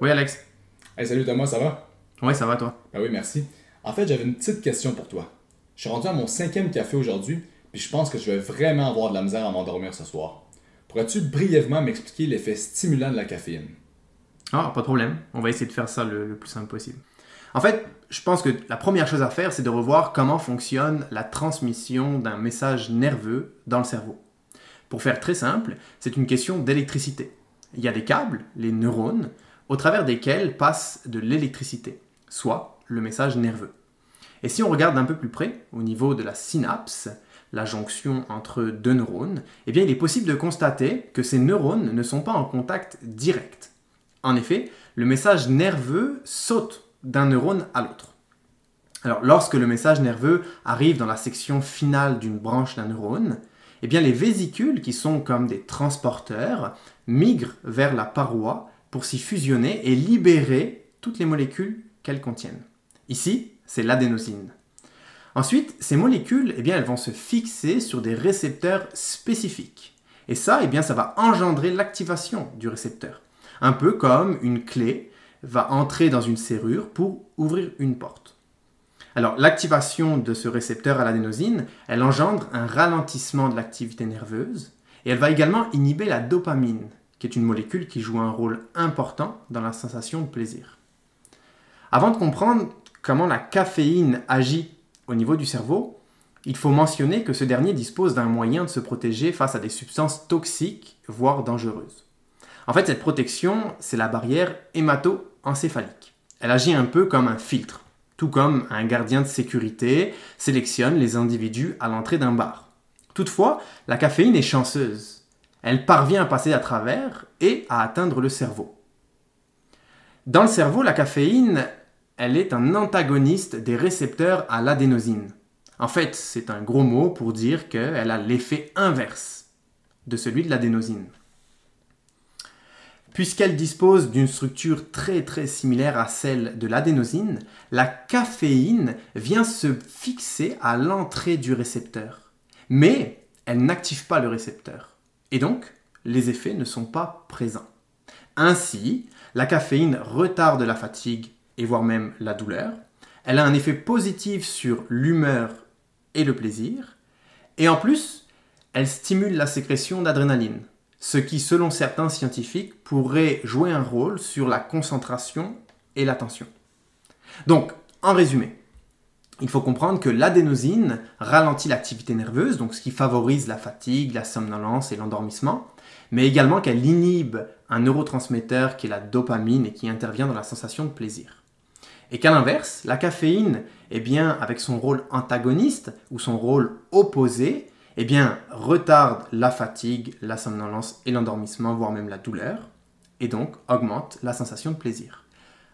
Oui, Alex. Hey, salut Thomas, ça va? Oui, ça va, toi? Ben oui, merci. En fait, j'avais une petite question pour toi. Je suis rendu à mon cinquième café aujourd'hui, puis je pense que je vais vraiment avoir de la misère à m'endormir ce soir. Pourrais-tu brièvement m'expliquer l'effet stimulant de la caféine? Ah, pas de problème. On va essayer de faire ça le plus simple possible. En fait, je pense que la première chose à faire, c'est de revoir comment fonctionne la transmission d'un message nerveux dans le cerveau. Pour faire très simple, c'est une question d'électricité. Il y a des câbles, les neurones, au travers desquels passe de l'électricité, soit le message nerveux. Et si on regarde d'un peu plus près, au niveau de la synapse, la jonction entre deux neurones, eh bien il est possible de constater que ces neurones ne sont pas en contact direct. En effet, le message nerveux saute d'un neurone à l'autre. Alors, lorsque le message nerveux arrive dans la section finale d'une branche d'un neurone, eh bien les vésicules, qui sont comme des transporteurs, migrent vers la paroi pour s'y fusionner et libérer toutes les molécules qu'elles contiennent. Ici, c'est l'adénosine. Ensuite, ces molécules, eh bien, elles vont se fixer sur des récepteurs spécifiques. Et ça, eh bien, ça va engendrer l'activation du récepteur. Un peu comme une clé va entrer dans une serrure pour ouvrir une porte. Alors, l'activation de ce récepteur à l'adénosine, elle engendre un ralentissement de l'activité nerveuse et elle va également inhiber la dopamine, qui est une molécule qui joue un rôle important dans la sensation de plaisir. Avant de comprendre comment la caféine agit au niveau du cerveau, il faut mentionner que ce dernier dispose d'un moyen de se protéger face à des substances toxiques, voire dangereuses. En fait, cette protection, c'est la barrière hémato-encéphalique. Elle agit un peu comme un filtre, tout comme un gardien de sécurité sélectionne les individus à l'entrée d'un bar. Toutefois, la caféine est chanceuse. Elle parvient à passer à travers et à atteindre le cerveau. Dans le cerveau, la caféine, elle est un antagoniste des récepteurs à l'adénosine. En fait, c'est un gros mot pour dire qu'elle a l'effet inverse de celui de l'adénosine. Puisqu'elle dispose d'une structure très similaire à celle de l'adénosine, la caféine vient se fixer à l'entrée du récepteur. Mais elle n'active pas le récepteur. Et donc, les effets ne sont pas présents. Ainsi, la caféine retarde la fatigue et voire même la douleur. Elle a un effet positif sur l'humeur et le plaisir. Et en plus, elle stimule la sécrétion d'adrénaline, ce qui, selon certains scientifiques, pourrait jouer un rôle sur la concentration et l'attention. Donc, en résumé, il faut comprendre que l'adénosine ralentit l'activité nerveuse, donc ce qui favorise la fatigue, la somnolence et l'endormissement, mais également qu'elle inhibe un neurotransmetteur qui est la dopamine et qui intervient dans la sensation de plaisir. Et qu'à l'inverse, la caféine, eh bien, avec son rôle antagoniste ou son rôle opposé, eh bien, retarde la fatigue, la somnolence et l'endormissement, voire même la douleur, et donc augmente la sensation de plaisir.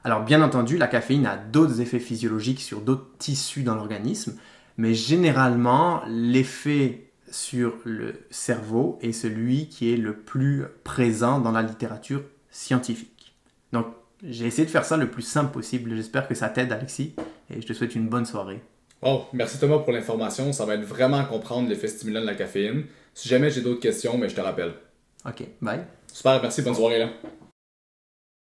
Alors bien entendu, la caféine a d'autres effets physiologiques sur d'autres tissus dans l'organisme, mais généralement, l'effet sur le cerveau est celui qui est le plus présent dans la littérature scientifique. Donc, j'ai essayé de faire ça le plus simple possible. J'espère que ça t'aide, Alexis, et je te souhaite une bonne soirée. Oh, merci Thomas pour l'information, ça va être vraiment à comprendre l'effet stimulant de la caféine. Si jamais j'ai d'autres questions, mais je te rappelle. Ok, bye. Super, merci, bonne soirée là.